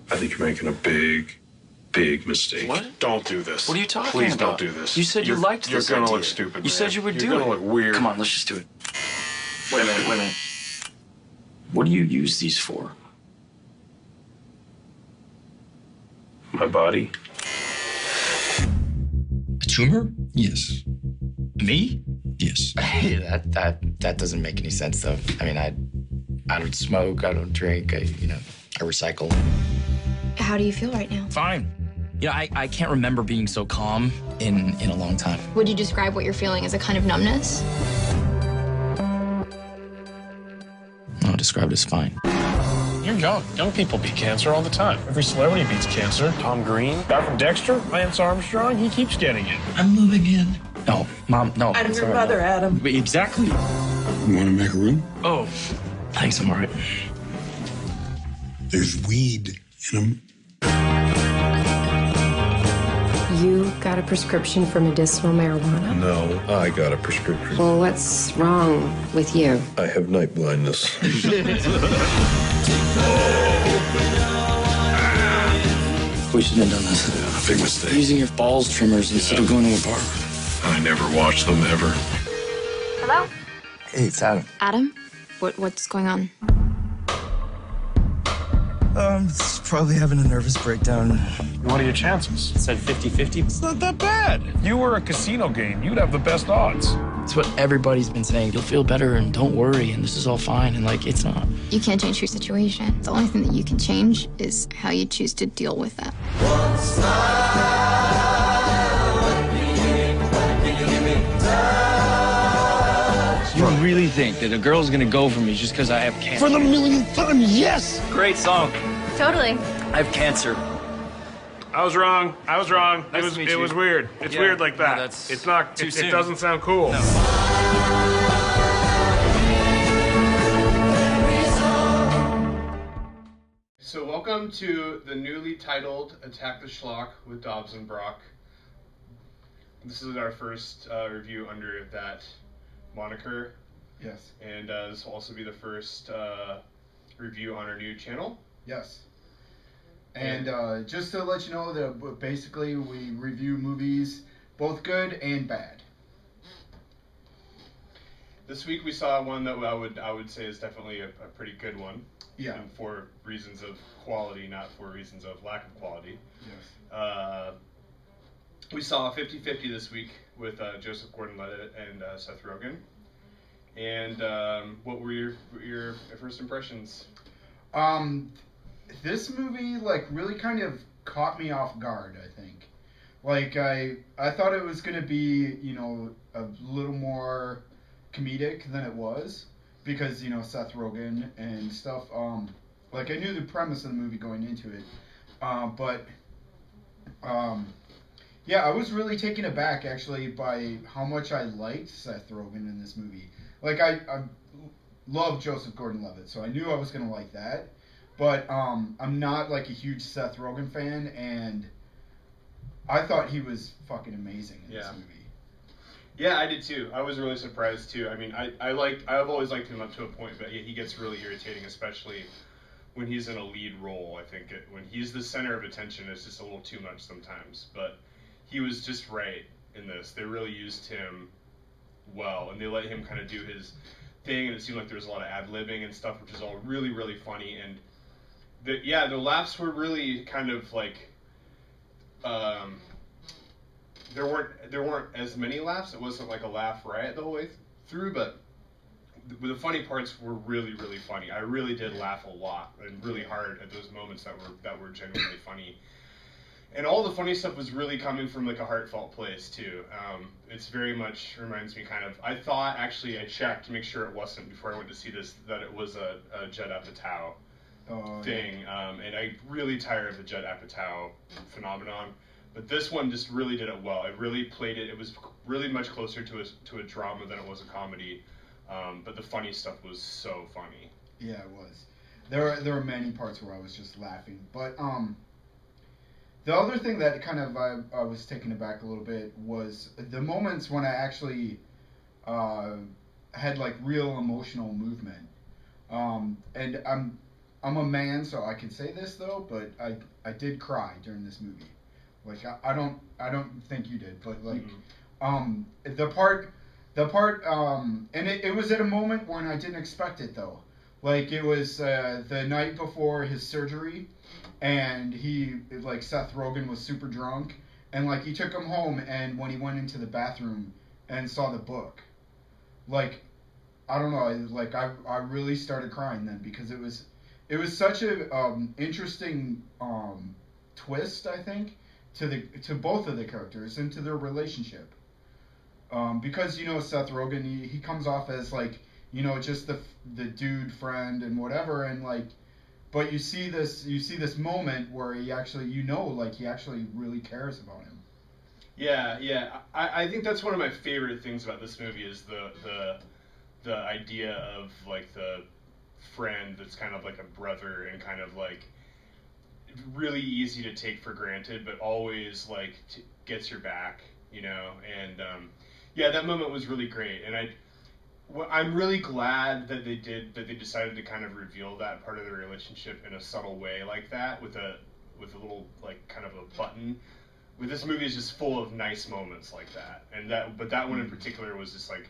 I think you're making a big mistake. What? Don't do this. What are you talking Please about? don't do this. You said you liked this You're gonna idea. look stupid, You man. said you would do it. You're gonna look weird. Come on, let's just do it. Wait a minute. What do you use these for? My body. A tumor? Yes. Me? Yes. Hey, that doesn't make any sense, though. I mean, I don't smoke, I don't drink, I recycle. How do you feel right now? Fine. You know, I can't remember being so calm in a long time. Would you describe what you're feeling as a kind of numbness? I'll describe it as fine. You're young. Young people beat cancer all the time. Every celebrity beats cancer. Tom Green, guy from Dexter, Lance Armstrong, he keeps getting it. I'm moving in. No, Mom, no. I'm your sorry, mother, Mom. Adam. Exactly. You want to make a room? Oh, thanks, I'm all right. There's weed in them. You got a prescription for medicinal marijuana? No, I got a prescription. Well, what's wrong with you? I have night blindness. We shouldn't have done this. Yeah, big mistake. Using your balls trimmers instead of going to a bar. I never watched them ever. Hello? Hey, it's Adam. Adam? What's going on? He's probably having a nervous breakdown. What are your chances? It said 50-50. It's not that bad. You were a casino game. You'd have the best odds. It's what everybody's been saying. You'll feel better and don't worry and this is all fine. And like, it's not. You can't change your situation. The only thing that you can change is how you choose to deal with that. You really think that a girl's gonna go for me just because I have cancer? For the millionth time, yes! Great song. Totally. I have cancer. I was wrong. Nice to meet It you. was weird. It's Yeah, weird like that. no, that's it's not. too It soon. doesn't sound cool. So welcome to the newly titled Attack the Schlock with Dobbs and Brock. This is our first review under that moniker. Yes. And this will also be the first review on our new channel. Yes. And just to let you know that basically we review movies, both good and bad. This week we saw one that I would say is definitely a pretty good one. Yeah. And for reasons of quality, not for reasons of lack of quality. Yes. We saw 50-50 this week with Joseph Gordon-Levitt and Seth Rogen. And what were your first impressions? This movie really kind of caught me off guard, I think. I thought it was gonna be, a little more comedic than it was because, Seth Rogen and stuff. I knew the premise of the movie going into it. Yeah, I was really taken aback actually by how much I liked Seth Rogen in this movie. I love Joseph Gordon-Levitt, so I knew I was gonna like that. But I'm not a huge Seth Rogen fan, and I thought he was fucking amazing in this movie. Yeah, I did too. I was really surprised too. I mean, I've always liked him up to a point, but he gets really irritating, especially when he's in a lead role. I think when he's the center of attention, it's just a little too much sometimes. But he was just right in this. They really used him well, and they let him kind of do his thing, and it seemed like there was a lot of ad-libbing and stuff, which is all really, really funny. And the laughs were really kind of there weren't as many laughs. It wasn't like a laugh riot the whole way through, but the funny parts were really, really funny. I really did laugh a lot and really hard at those moments that were genuinely funny. And all the funny stuff was really coming from a heartfelt place too. It's very much reminds me kind of. I thought actually I checked to make sure it wasn't before I went to see this that it was a Judd Apatow thing, and I really tired of the Judd Apatow phenomenon. But this one just really did it well. It really played it. It was really much closer to a drama than it was a comedy. But the funny stuff was so funny. Yeah, it was. There were many parts where I was just laughing. But the other thing that kind of I was taken aback a little bit was the moments when I actually had real emotional movement. And I'm a man, so I can say this though, but I did cry during this movie. Like I don't think you did, but like the part and it was at a moment when I didn't expect it though. Like it was the night before his surgery, and like Seth Rogen was super drunk, and like he took him home, and when he went into the bathroom and saw the book, like I don't know, like I really started crying then because it was such a interesting twist, I think, to both of the characters and to their relationship. Because Seth Rogen, he comes off as like just the dude friend and whatever, and like, but you see this moment where he actually like he actually really cares about him. Yeah. I think that's one of my favorite things about this movie is the idea of like the friend that's kind of like a brother and kind of like really easy to take for granted, but always like gets your back, and yeah, that moment was really great, and I'm really glad that they decided to kind of reveal that part of the relationship in a subtle way like that with a little like kind of a button. With this movie is just full of nice moments like that, but that one in particular was just like,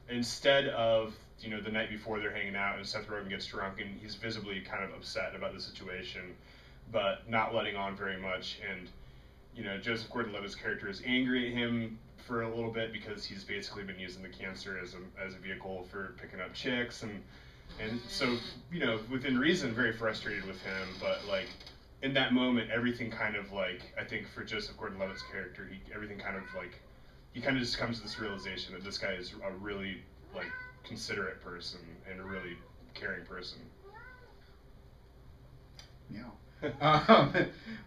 instead of the night before they're hanging out and Seth Rogen gets drunk and he's visibly kind of upset about the situation, but not letting on very much, and Joseph Gordon-Levitt's character is angry at him for a little bit because he's basically been using the cancer as a vehicle for picking up chicks, and so within reason very frustrated with him, but like in that moment everything kind of like, I think for Joseph Gordon-Levitt's character, everything kind of like he kind of just comes to this realization that this guy is a really like considerate person and a really caring person. Yeah.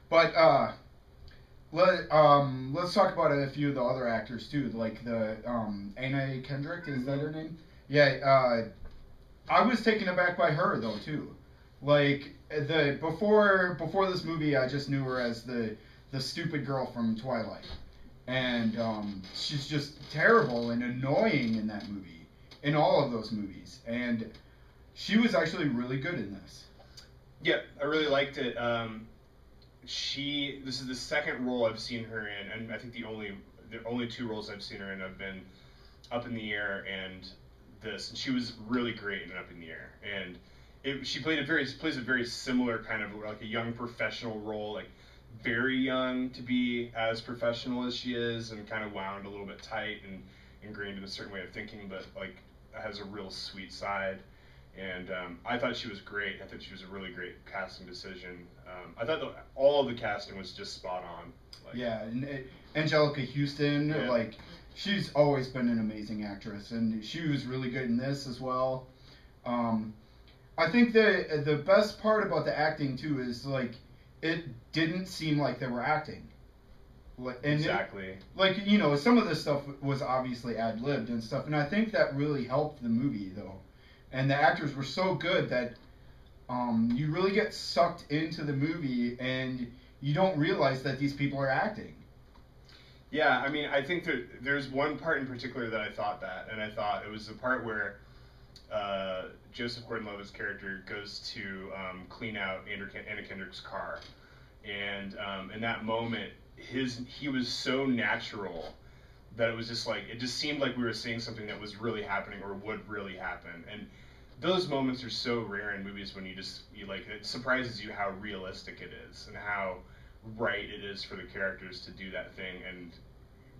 But let's talk about a few of the other actors too, like the Anna Kendrick, is that her name? Yeah. I was taken aback by her though too. Like before this movie, I just knew her as the stupid girl from Twilight, and she's just terrible and annoying in that movie, in all of those movies, and she was actually really good in this. Yeah, I really liked it. This is the second role I've seen her in, and I think the only two roles I've seen her in have been Up in the Air and this, and she was really great in Up in the Air, and she plays a very similar kind of like a young professional role, like very young to be as professional as she is, and kind of wound a little bit tight and ingrained in a certain way of thinking, but like has a real sweet side. And I thought she was great. I thought she was a really great casting decision. I thought all of the casting was just spot on. Like, yeah, and Angelica Houston, yeah. Like she's always been an amazing actress, and she was really good in this as well. I think the best part about the acting too is like it didn't seem like they were acting. And exactly. Some of this stuff was obviously ad-libbed and stuff, and I think that really helped the movie though. And the actors were so good that you really get sucked into the movie, and you don't realize that these people are acting. Yeah, I mean, I think there's one part in particular that I thought that, and I thought it was the part where Joseph Gordon-Levitt's character goes to clean out Anna Kendrick's car, and in that moment, he was so natural that it was just like, it just seemed like we were seeing something that was really happening or would really happen, and those moments are so rare in movies when you like, it surprises you how realistic it is and how right it is for the characters to do that thing, and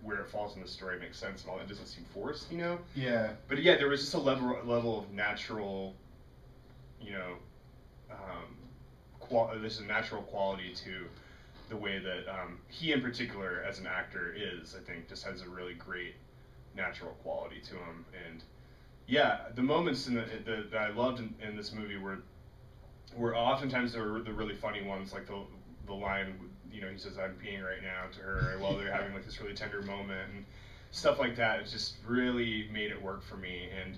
where it falls in the story makes sense and all that doesn't seem forced, Yeah. But yeah, there was just a level of natural, there's a natural quality to the way that he in particular as an actor is, I think, just has a really great natural quality to him. And yeah, the moments that I loved in this movie were oftentimes the really funny ones, like the line, he says, "I'm peeing right now" to her while they're having like this really tender moment and stuff like that. It just really made it work for me. And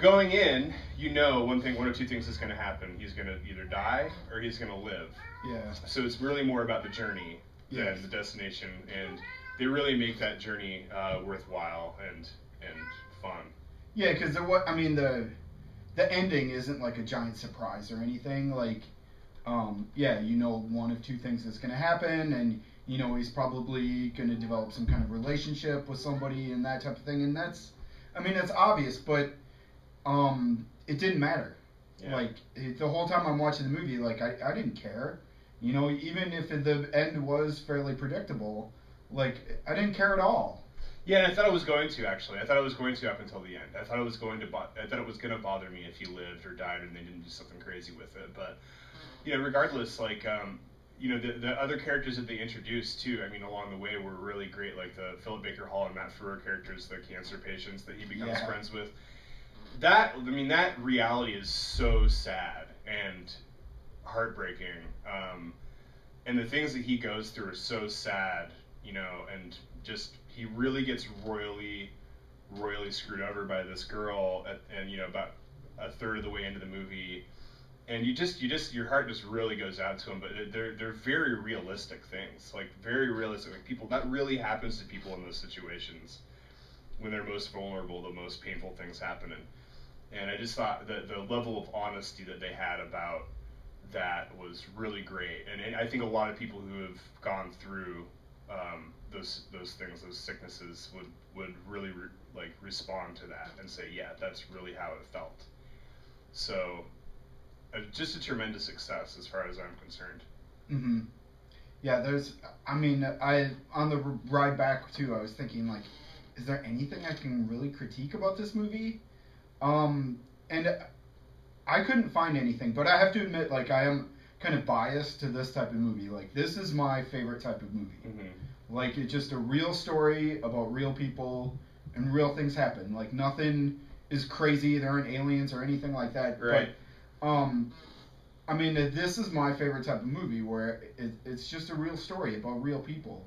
going in, one or two things is going to happen. He's going to either die or he's going to live. Yeah. So it's really more about the journey than the destination, and they really make that journey worthwhile and fun. Yeah, because the ending isn't like a giant surprise or anything. Like, yeah, you know, one of two things is going to happen, and you know he's probably going to develop some kind of relationship with somebody and that type of thing. And that's, I mean, that's obvious, but it didn't matter. Yeah. Like the whole time I'm watching the movie, like I didn't care. You know, even if the end was fairly predictable, like I didn't care at all. Yeah, and I thought it was going to actually. I thought it was going to up until the end. I thought it was going to. I thought it was going to bother me if he lived or died and they didn't do something crazy with it. But you know, regardless, like you know, the other characters that they introduced too. I mean, along the way were really great. Like the Philip Baker Hall and Matt Frewer characters, the cancer patients that he becomes friends with. That, I mean, that reality is so sad and heartbreaking. And the things that he goes through are so sad, you know, and just he really gets royally screwed over by this girl, and you know, about a third of the way into the movie, and you just your heart just really goes out to him. But they're very realistic things, like very realistic. Like people, that really happens to people in those situations when they're most vulnerable, the most painful things happen. And I just thought that the level of honesty that they had about that was really great. And I think a lot of people who have gone through those things, those sicknesses, would really respond to that and say, yeah, that's really how it felt. So just a tremendous success as far as I'm concerned. Mm-hmm. Yeah, I mean, on the ride back too, I was thinking, like, is there anything I can really critique about this movie? And I couldn't find anything, but I have to admit, like, I am kind of biased to this type of movie. Like, this is my favorite type of movie. Mm-hmm. Like, it's just a real story about real people, and real things happen. Like, nothing is crazy. There aren't aliens or anything like that. Right. But, I mean, this is my favorite type of movie, where it's just a real story about real people.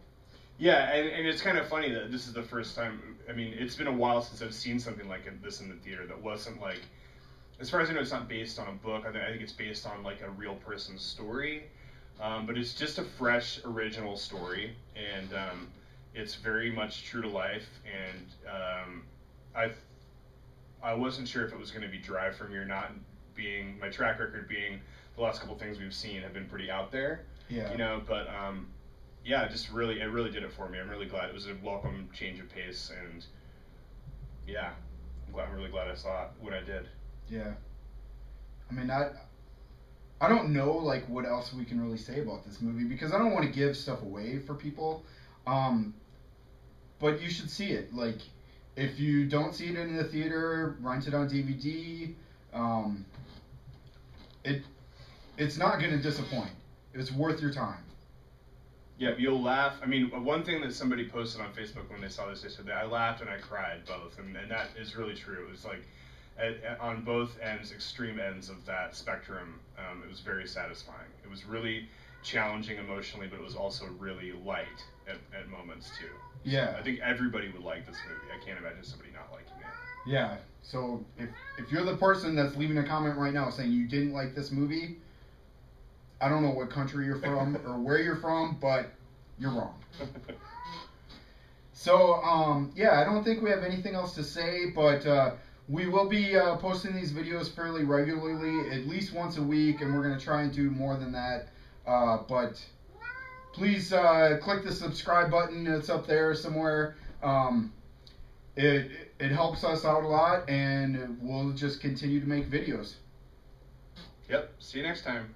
Yeah, and it's kind of funny that this is the first time. I mean, it's been a while since I've seen something like this in the theater that wasn't like, as far as I know, it's not based on a book. I think it's based on like a real person's story, but it's just a fresh, original story, and it's very much true to life. And I wasn't sure if it was going to be dry for me or not. Being my track record being the last couple things we've seen have been pretty out there. Yeah. You know, but yeah, it really did it for me. I'm really glad. It was a welcome change of pace, and yeah, I'm really glad I saw it when I did. Yeah. I mean, I don't know, like, what else we can really say about this movie, because I don't want to give stuff away for people. But you should see it. Like, if you don't see it in the theater, rent it on DVD. It's not going to disappoint. It's worth your time. Yeah, you'll laugh. I mean, one thing that somebody posted on Facebook when they saw this, they said that I laughed and I cried both, and that is really true. It was like, on both ends, extreme ends of that spectrum, it was very satisfying. It was really challenging emotionally, but it was also really light at moments too. Yeah. So I think everybody would like this movie. I can't imagine somebody not liking it. Yeah. So if you're the person that's leaving a comment right now saying you didn't like this movie, I don't know what country you're from or where you're from, but you're wrong. So, yeah, I don't think we have anything else to say, but we will be posting these videos fairly regularly, at least once a week, and we're going to try and do more than that. But please click the subscribe button. It's up there somewhere. It helps us out a lot, and we'll just continue to make videos. Yep. See you next time.